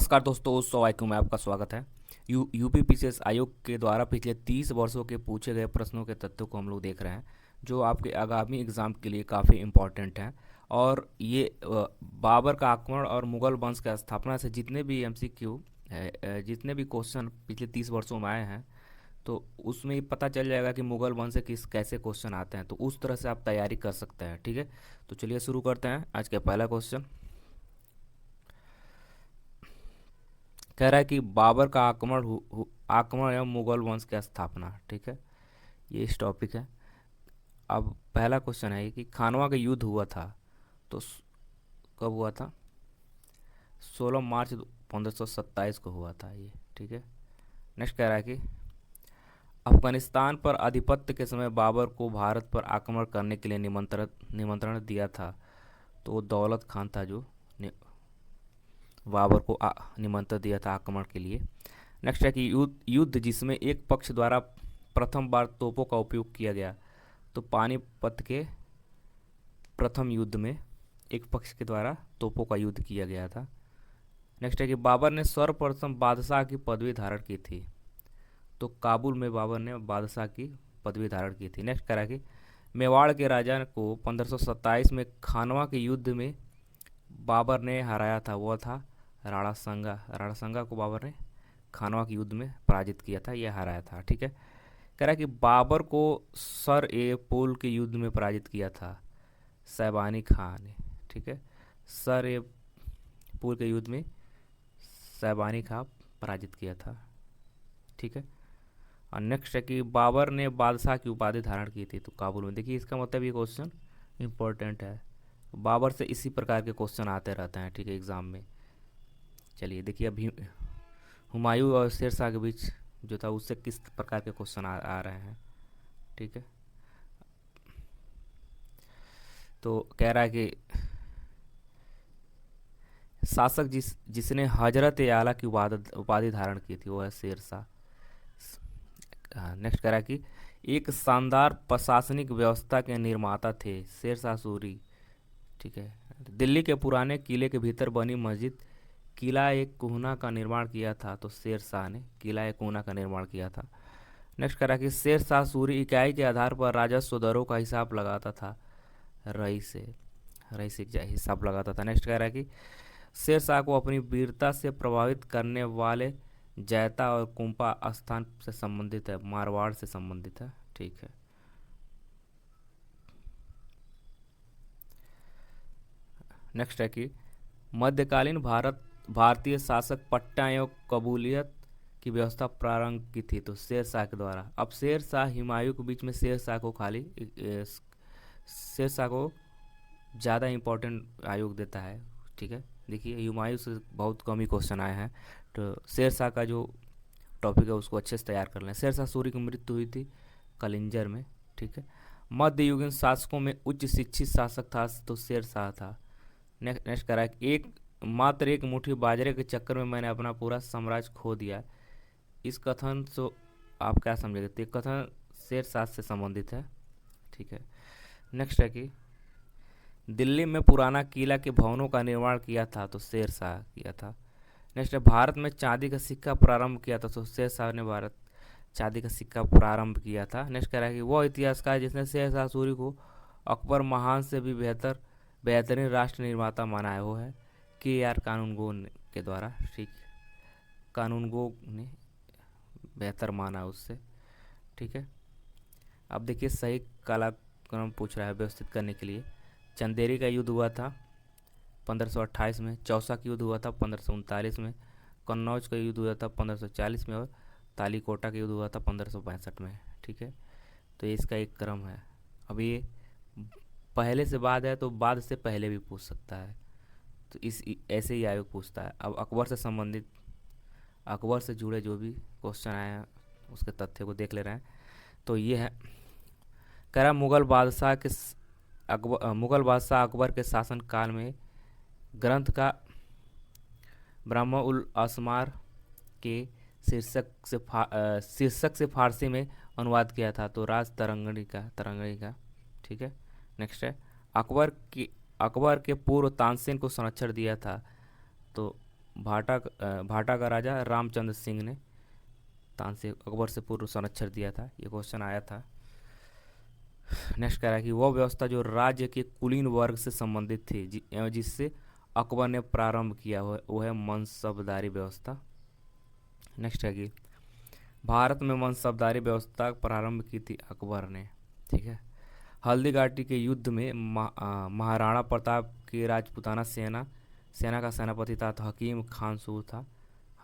नमस्कार दोस्तों, स्वागत में आपका स्वागत है। यूपी पीसीएस आयोग के द्वारा पिछले 30 वर्षों के पूछे गए प्रश्नों के तथ्यों को हम लोग देख रहे हैं, जो आपके आगामी एग्ज़ाम के लिए काफ़ी इम्पोर्टेंट हैं। और ये बाबर का आक्रमण और मुगल वंश की स्थापना से जितने भी एमसीक्यू जितने भी क्वेश्चन पिछले 30 वर्षों में आए हैं, तो उसमें ये पता चल जाएगा कि मुगल वंश से किस कैसे क्वेश्चन आते हैं। तो उस तरह से आप तैयारी कर सकते हैं। ठीक है, तो चलिए शुरू करते हैं। आज का पहला क्वेश्चन कह रहा है कि बाबर का आक्रमण एवं मुगल वंश की स्थापना। ठीक है, ये इस टॉपिक है। अब पहला क्वेश्चन है कि खानवा का युद्ध हुआ था तो कब हुआ था? 16 मार्च 1527 को हुआ था ये। ठीक है, नेक्स्ट कह रहा है कि अफगानिस्तान पर आधिपत्य के समय बाबर को भारत पर आक्रमण करने के लिए निमंत्रण दिया था। तो वो दौलत खान था जो बाबर को निमंत्रण दिया था आक्रमण के लिए। नेक्स्ट है कि युद्ध जिसमें एक पक्ष द्वारा प्रथम बार तोपों का उपयोग किया गया। तो पानीपत के प्रथम युद्ध में एक पक्ष के द्वारा तोपों का युद्ध किया गया था। नेक्स्ट है कि बाबर ने सर्वप्रथम बादशाह की पदवी धारण की थी। तो काबुल में बाबर ने बादशाह की पदवी धारण की थी। नेक्स्ट करा कि मेवाड़ के राजा को 1527 में खानवा के युद्ध में बाबर ने हराया था, वो था राणा सांगा को बाबर ने खानवा के युद्ध में पराजित किया था, यह हराया था। ठीक है, कह रहा है कि बाबर को सर ए पोल के युद्ध में पराजित किया था सैबानी खान ने। ठीक है, सर ए पोल के युद्ध में सैबानी खान पराजित किया था। ठीक है, और नेक्स्ट है कि बाबर ने बादशाह की उपाधि धारण की थी तो काबुल में। देखिए, इसका मतलब ये क्वेश्चन इंपॉर्टेंट है। बाबर से इसी प्रकार के क्वेश्चन आते रहते हैं। ठीक है, एग्ज़ाम में। चलिए देखिए, अभी हुमायूं और शेरशाह के बीच जो था उससे किस प्रकार के क्वेश्चन आ रहे हैं। ठीक है, तो कह रहा है कि शासक जिसने हजरत आला की उपाधि धारण की थी वो है शेरशाह। नेक्स्ट कह रहा है कि एक शानदार प्रशासनिक व्यवस्था के निर्माता थे शेरशाह सूरी। ठीक है, दिल्ली के पुराने किले के भीतर बनी मस्जिद किला एक कोहना का निर्माण किया था। तो शेरशाह ने किला एक कोहना का निर्माण किया था। नेक्स्ट करा कि शेरशाह सूरी इकाई के आधार पर राजस्व दरों का हिसाब लगाता था। रई से हिसाब लगाता था। नेक्स्ट कह रहा है कि शेरशाह को अपनी वीरता से प्रभावित करने वाले जैता और कुंपा स्थान से संबंधित है, मारवाड़ से संबंधित है। ठीक है, नेक्स्ट है कि मध्यकालीन भारतीय शासक पट्टा एवं कबूलियत की व्यवस्था प्रारंभ की थी तो शेरशाह के द्वारा। अब शेरशाह हुमायूं के बीच में शेरशाह को ज़्यादा इम्पोर्टेंट आयोग देता है। ठीक है, देखिए हुमायूं से बहुत कम ही क्वेश्चन आए हैं, तो शेरशाह का जो टॉपिक है उसको अच्छे से तैयार कर लें। शेरशाह सूरी की मृत्यु हुई थी कलिंजर में। ठीक है, मध्ययुगीन शासकों में उच्च शिक्षित शासक था तो शेरशाह था। नेक्स्ट करा मात्र एक मुट्ठी बाजरे के चक्कर में मैंने अपना पूरा साम्राज्य खो दिया। इस कथन से आप क्या समझेंगे? तो कथन शेरशाह से संबंधित है। ठीक है, नेक्स्ट है कि दिल्ली में पुराना किला के भवनों का निर्माण किया था तो शेरशाह किया था। नेक्स्ट है भारत में चांदी का सिक्का प्रारंभ किया था तो शेरशाह ने भारत चांदी का सिक्का प्रारंभ किया था। नेक्स्ट कह रहा है कि वह इतिहासकार जिसने शेरशाह सूरी को अकबर महान से भी बेहतरीन राष्ट्र निर्माता माना है वो है KR कानूनगो के द्वारा। ठीक, कानूनगो ने बेहतर माना उससे। ठीक है, अब देखिए सही कालक्रम पूछ रहा है व्यवस्थित करने के लिए। चंदेरी का युद्ध हुआ था 1528 में, चौसा का युद्ध हुआ था 1539 में, कन्नौज का युद्ध हुआ था 1540 में, और तालीकोटा का युद्ध हुआ था 1562 में। ठीक है, तो इसका एक क्रम है। अब ये पहले से बाद है तो बाद से पहले भी पूछ सकता है, तो ऐसे ही आयोग पूछता है। अब अकबर से जुड़े जो भी क्वेश्चन आए हैं उसके तथ्य को देख ले रहे हैं। तो ये है, कह रहा मुगल बादशाह अकबर के शासन काल में ग्रंथ का ब्रह्म उल असमार के शीर्षक से फारसी में अनुवाद किया था तो राज तरंगणी का। ठीक है, नेक्स्ट है अकबर के पूर्व तानसेन को संरक्षण दिया था तो भाटा का राजा रामचंद्र सिंह ने तानसेन अकबर से पूर्व संरक्षण दिया था, ये क्वेश्चन आया था। नेक्स्ट कह रहा है कि वह व्यवस्था जो राज्य के कुलीन वर्ग से संबंधित थी जिससे अकबर ने प्रारंभ किया वो है मनसबदारी व्यवस्था। नेक्स्ट है कि भारत में मनसबदारी व्यवस्था प्रारंभ की थी अकबर ने, ठीक है। हल्दी घाटी के युद्ध में महाराणा प्रताप की राजपूताना सेना का सेनापति था तो हकीम खान सूर था।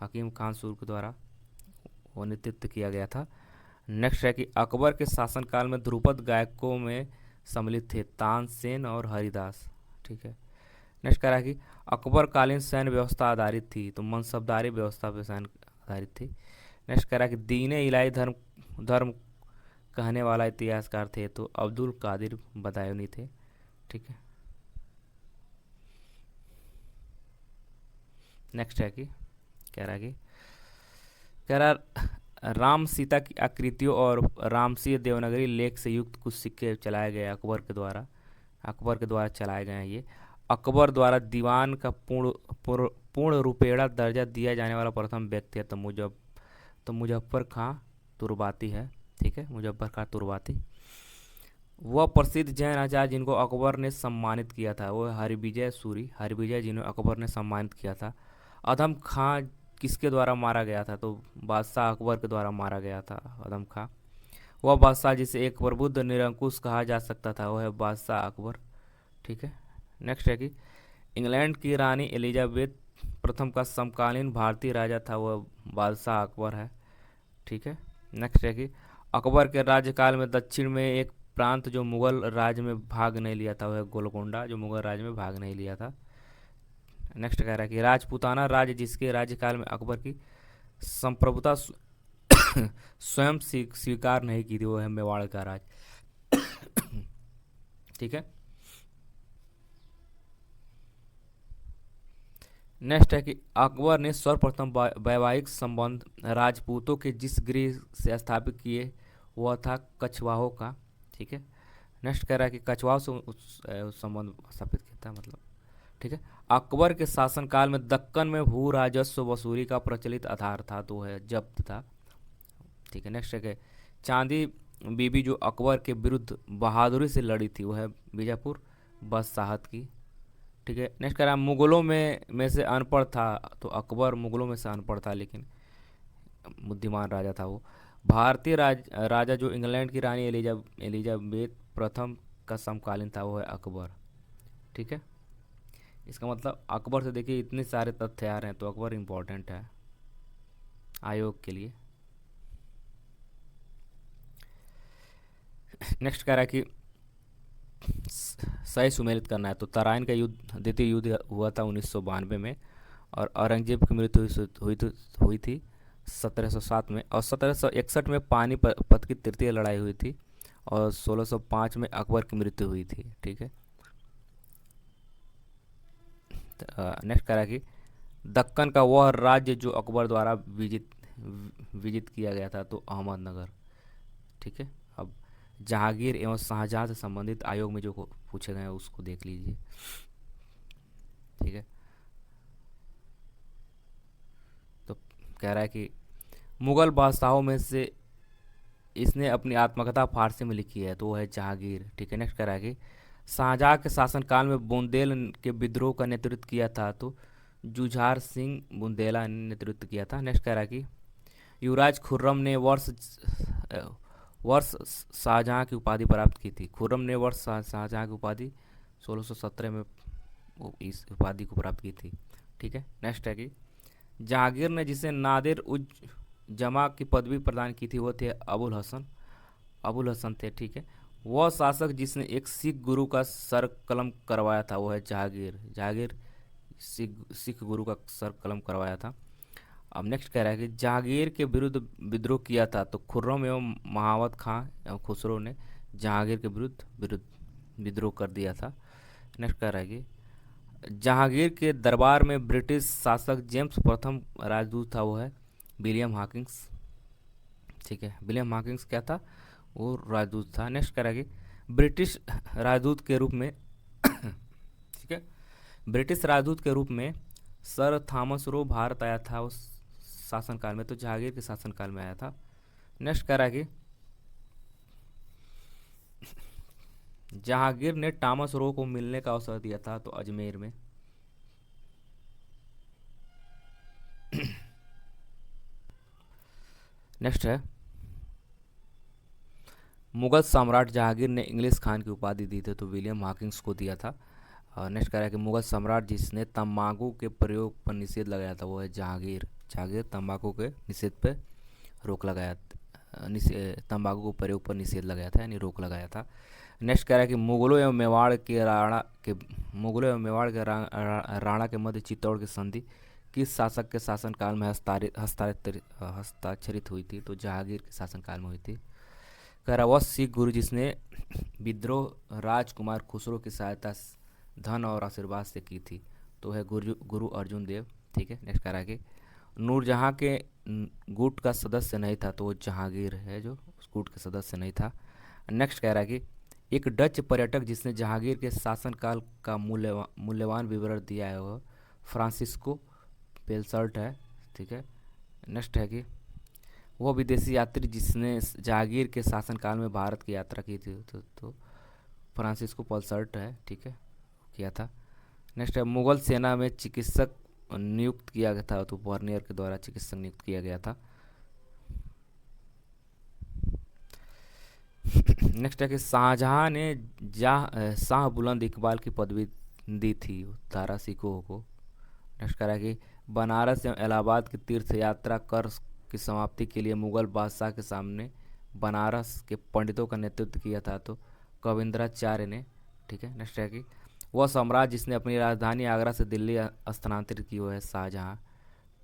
हकीम खान सूर के द्वारा वो नेतृत्व किया गया था। नेक्स्ट है कि अकबर के शासनकाल में ध्रुपद गायकों में सम्मिलित थे तानसेन और हरिदास, ठीक है। नेक्स्ट कह रहा है कि अकबर कालीन सैन्य व्यवस्था आधारित थी तो मनसबदारी व्यवस्था पर सैन्य आधारित थी। नेक्स्ट कह रहा है कि दीन इलाही धर्म धर्म कहने वाला इतिहासकार थे तो अब्दुल कादिर बदायूनी थे, ठीक है। नेक्स्ट है कि कह रहा राम सीता की आकृतियों और रामसी देवनागरी लेख से युक्त कुछ सिक्के चलाए गए अकबर के द्वारा चलाए गए हैं। ये अकबर द्वारा दीवान का पूर्ण रुपेड़ा दर्जा दिया जाने वाला प्रथम व्यक्ति है तो मुजफ्फर खां तुर्बाती है, ठीक है। मुजफ्फर खां तुर्बाती। वह प्रसिद्ध जैन आचार्य जिनको अकबर ने सम्मानित किया था वो हरिविजय जिन्हें अकबर ने सम्मानित किया था। अधम खां किसके द्वारा मारा गया था तो बादशाह अकबर के द्वारा मारा गया था अधम खां। वह बादशाह जिसे एक प्रबुद्ध निरंकुश कहा जा सकता था वह है बादशाह अकबर, ठीक है। नेक्स्ट है कि इंग्लैंड की रानी एलिजाबेथ प्रथम का समकालीन भारतीय राजा था वह बादशाह अकबर है, ठीक है। नेक्स्ट है कि अकबर के राज्यकाल में दक्षिण में एक प्रांत जो मुगल राज में भाग नहीं लिया था वह गोलकोंडा जो मुगल राज में भाग नहीं लिया था। नेक्स्ट कह रहा है कि राजपूताना राज्य जिसके राज्यकाल में अकबर की संप्रभुता स्वयं स्वीकार नहीं की थी वो है मेवाड़ का राज, ठीक है। नेक्स्ट है कि अकबर ने सर्वप्रथम वैवाहिक संबंध राजपूतों के जिस गृह से स्थापित किए वह था कछवाहों का, ठीक है। नेक्स्ट कह रहा है कि कछवाहों से संबंध स्थापित किया था मतलब, ठीक है। अकबर के शासनकाल में दक्कन में भू राजस्व वसूली का प्रचलित आधार था तो है जब्त था, ठीक है। नेक्स्ट है कि चांदी बीबी जो अकबर के विरुद्ध बहादुरी से लड़ी थी वह है बीजापुर बदशाहत की, ठीक है। नेक्स्ट कह रहा है मुगलों में से अनपढ़ था तो अकबर मुगलों में से अनपढ़ था लेकिन बुद्धिमान राजा था वो। भारतीय राजा जो इंग्लैंड की रानी एलिजाबेथ प्रथम का समकालीन था वो है अकबर, ठीक है। इसका मतलब अकबर से देखिए इतने सारे तथ्य आ रहे हैं तो अकबर इम्पोर्टेंट है आयोग के लिए। नेक्स्ट कह रहा है कि सही सुमेलित करना है तो तराइन का द्वितीय युद्ध हुआ था 1992 में और औरंगजेब की मृत्यु हुई थी 1707 में और 1761 में पानीपत की तृतीय लड़ाई हुई थी और 1605 में अकबर की मृत्यु हुई थी, ठीक है। नेक्स्ट कह रहा है कि दक्कन का वह राज्य जो अकबर द्वारा विजित किया गया था तो अहमदनगर, ठीक है। अब जहांगीर एवं शाहजहां से संबंधित आयोग में जो पूछे गए हैं उसको देख लीजिए, ठीक है। तो कह रहा है कि मुगल बादशाहों में से इसने अपनी आत्मकथा फारसी में लिखी है तो वो है जहांगीर, ठीक है। नेक्स्ट कह रहा है कि शाहजहां के शासनकाल में बुंदेल के विद्रोह का नेतृत्व किया था तो जुझार सिंह बुंदेला ने नेतृत्व किया था। नेक्स्ट कह रहा है कि युवराज खुर्रम ने वर्ष शाहजहां की उपाधि प्राप्त की थी। खुर्रम ने वर्ष शाहजहां की उपाधि 1617 में इस उपाधि को प्राप्त की थी, ठीक है। नेक्स्ट है कि जहांगीर ने जिसे नादिर उज जमा की पदवी प्रदान की थी वो थे अबुल हसन थे, ठीक है। वह शासक जिसने एक सिख गुरु का सर कलम करवाया था वो है जहांगीर सिख गुरु का सर कलम करवाया था। अब नेक्स्ट कह रहा है कि जहांगीर के विरुद्ध विद्रोह किया था तो खुर्रम एवं महावत खां एवं खुसरो ने जहांगीर के विरुद्ध विद्रोह कर दिया था। नेक्स्ट कह रहा है कि जहांगीर के दरबार में ब्रिटिश शासक जेम्स प्रथम राजदूत था वो है विलियम हॉकिंस, ठीक है। विलियम हॉकिंस क्या था वो राजदूत था। नेक्स्ट कह रहा है कि ब्रिटिश राजदूत के रूप में ठीक है ब्रिटिश राजदूत के रूप में सर थॉमस रो भारत आया था उस शासनकाल में, तो जहांगीर के शासनकाल में आया था। नेक्स्ट कह रहा है कि जहांगीर ने थॉमस रो को मिलने का अवसर दिया था, तो अजमेर में। नेक्स्ट है, मुगल सम्राट जहांगीर ने इंग्लिश खान की उपाधि दी थी, तो विलियम हॉकिंस को दिया था। और नेक्स्ट कह रहा है कि मुगल सम्राट जिसने तंबाकू के प्रयोग पर निषेध लगाया था वो है जहांगीर। जहांगीर तंबाकू के निषेध पे रोक लगाया, तंबाकू के प्रयोग पर निषेध लगाया था, यानी रोक लगाया था। नेक्स्ट कह रहा है कि मुगलों एवं मेवाड़ के राणा के मध्य चित्तौड़ की संधि किस शासक के शासनकाल में हस्ताक्षरित हुई थी, तो जहांगीर के शासनकाल में हुई थी। कह रहा वह सिख गुरु जिसने विद्रोह राजकुमार खुसरो की सहायता धन और आशीर्वाद से की थी, तो है गुरु गुरु अर्जुन देव। ठीक है। नेक्स्ट कह रहा है कि नूरजहाँ के गुट का सदस्य नहीं था, तो वो जहांगीर है जो उस गुट के सदस्य नहीं था। नेक्स्ट कह रहा है कि एक डच पर्यटक जिसने जहांगीर के शासनकाल का मूल्यवान विवरण दिया है वह फ्रांसिस्को पेलसर्ट है। ठीक है। नेक्स्ट है कि वह विदेशी यात्री जिसने जहांगीर के शासनकाल में भारत की यात्रा की थी, तो फ्रांसिस्को पल्सर्ट है। ठीक है, किया था। नेक्स्ट है, मुगल सेना में चिकित्सक नियुक्त किया गया था, तो बर्नियर के द्वारा चिकित्सक नियुक्त किया गया था। नेक्स्ट है कि शाहजहां ने शाह बुलंद इकबाल की पदवी दी थी दारा सिकोह को। नेक्स्ट कह रहा है कि बनारस एवं इलाहाबाद की तीर्थ यात्रा कर की समाप्ति के लिए मुगल बादशाह के सामने बनारस के पंडितों का नेतृत्व किया था, तो कविंद्राचार्य ने। ठीक है। नेक्स्ट है कि वह सम्राट जिसने अपनी राजधानी आगरा से दिल्ली स्थानांतरित की वो है शाहजहाँ।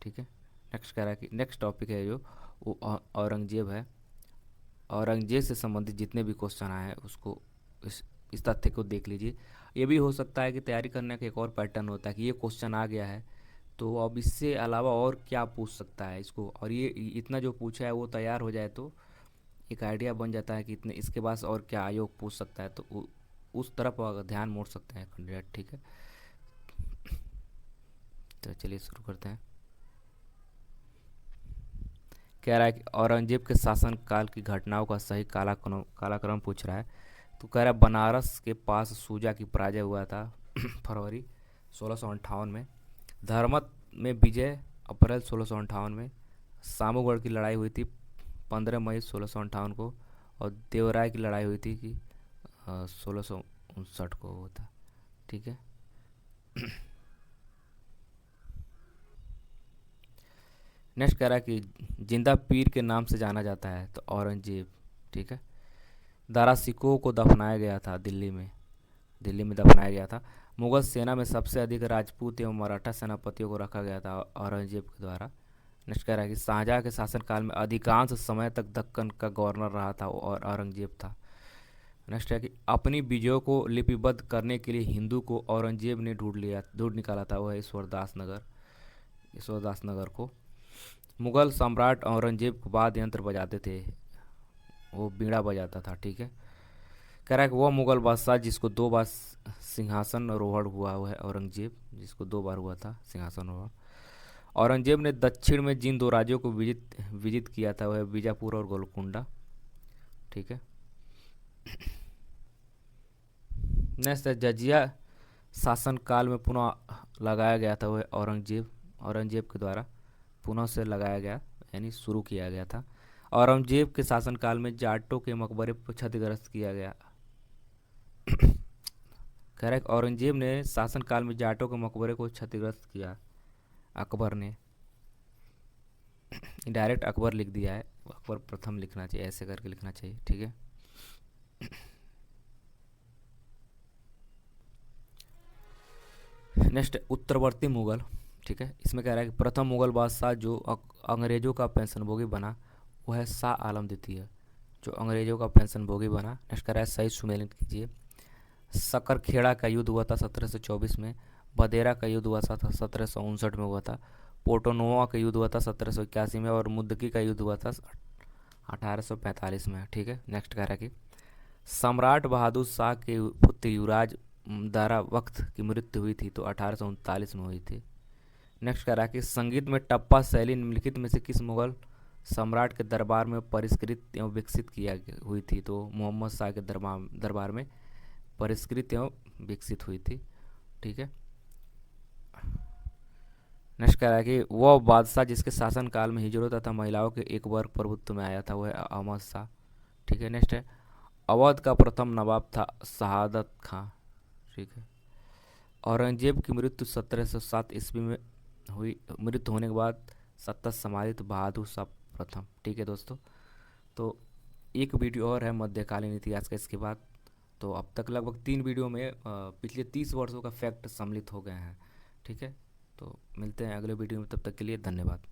ठीक है। नेक्स्ट कह रहा है कि नेक्स्ट टॉपिक है जो वो औरंगजेब है। औरंगजेब से संबंधित जितने भी क्वेश्चन आए हैं उसको इस तथ्य को देख लीजिए। ये भी हो सकता है कि तैयारी करने का एक और पैटर्न होता है कि ये क्वेश्चन आ गया है तो अब इससे अलावा और क्या पूछ सकता है इसको, और ये इतना जो पूछा है वो तैयार हो जाए तो एक आइडिया बन जाता है कि इतने इसके पास और क्या आयोग पूछ सकता है, तो उस तरफ अगर ध्यान मोड़ सकते हैं कैंडिडेट। ठीक है, तो चलिए शुरू करते हैं। कह रहा है कि औरंगजेब के शासनकाल की घटनाओं का सही कालाक्रम पूछ रहा है। तो कह रहा है बनारस के पास सूजा की पराजय हुआ था फरवरी 1658 में। धर्मत में विजय अप्रैल 1658 में। सामूगढ़ की लड़ाई हुई थी 15 मई 1658 को। और देवराय की लड़ाई हुई थी कि 1659 को होता। ठीक है। नेक्स्ट कह रहा है कि जिंदा पीर के नाम से जाना जाता है, तो औरंगजेब। ठीक है। दारा सिकोह को दफनाया गया था दिल्ली में दफनाया गया था। मुगल सेना में सबसे अधिक राजपूत एवं मराठा सेनापतियों को रखा गया था औरंगजेब के द्वारा। नेक्स्ट कह रहा है कि शाहजहाँ के शासनकाल में अधिकांश समय तक दक्कन का गवर्नर रहा था और औरंगजेब था। नेक्स्ट है कि अपनी विजयों को लिपिबद्ध करने के लिए हिंदू को औरंगजेब ने ढूंढ निकाला था, वह ईश्वरदास नगर को। मुगल सम्राट औरंगजेब को वाद्य यंत्र बजाते थे, वो बीड़ा बजाता था। ठीक है। कह रहा है कि वह मुगल बादशाह जिसको 2 बार सिंहासन आरोहण हुआ हुआ है औरंगजेब, जिसको 2 बार हुआ था सिंहासन आरोहण। औरंगजेब ने दक्षिण में जिन 2 राज्यों को विजित किया था वह बीजापुर और गोलकुंडा। ठीक है। नेक्स्ट जजिया शासनकाल में पुनः लगाया गया था वह औरंगजेब के द्वारा पुनः से लगाया गया, यानी शुरू किया गया था। औरंगजेब के शासनकाल में जाटों के मकबरे पर क्षतिग्रस्त किया गया। कह रहा है औरंगजेब ने शासनकाल में जाटों के मकबरे को क्षतिग्रस्त किया अकबर ने। डायरेक्ट अकबर लिख दिया है, अकबर प्रथम लिखना चाहिए, ऐसे करके लिखना चाहिए। ठीक है। नेक्स्ट उत्तरवर्ती मुगल। ठीक है। इसमें कह रहा है कि प्रथम मुगल बादशाह जो अंग्रेजों का पेंशनभोगी बना वो है शाह आलम द्वितीय, जो अंग्रेजों का पेंशनभोगी बना। नेक्स्ट कह रहा है सही सुमेलित कीजिए। सकरखेड़ा का युद्ध हुआ था 1724 में। बदेरा का युद्ध हुआ था 1759 में हुआ था। पोर्टोनोवा का युद्ध हुआ था 1781 में। और मुद्दकी का युद्ध हुआ था 1845 में। ठीक है। नेक्स्ट कह रहा है कि सम्राट बहादुर शाह के पुत्र युवराज दारा वक्त की मृत्यु हुई थी, तो 1839 में हुई थी। नेक्स्ट कह रहा है कि संगीत में टप्पा शैली निम्नलिखित में से किस मुगल सम्राट के दरबार में परिष्कृत एवं विकसित हुई थी? तो मोहम्मद शाह के दरबार में परिष्कृत एवं विकसित हुई थी। ठीक है। नेक्स्ट कह रहा है कि वह बादशाह जिसके शासनकाल में हिजड़ों तथा महिलाओं के एक वर्ग प्रभुत्व में आया था वह है अहमद शाह। ठीक है। नेक्स्ट है अवध का प्रथम नवाब था शहादत खां। ठीक है। औरंगजेब की मृत्यु 1707 ईस्वी में हुई। मृत्यु होने के बाद सत्ता संभाली तो बहादुर शाह प्रथम। ठीक है दोस्तों। तो एक वीडियो और है मध्यकालीन इतिहास का इसके बाद। तो अब तक लगभग 3 वीडियो में पिछले 30 वर्षों का फैक्ट सम्मिलित हो गए हैं। ठीक है। तो मिलते हैं अगले वीडियो में, तब तक के लिए धन्यवाद।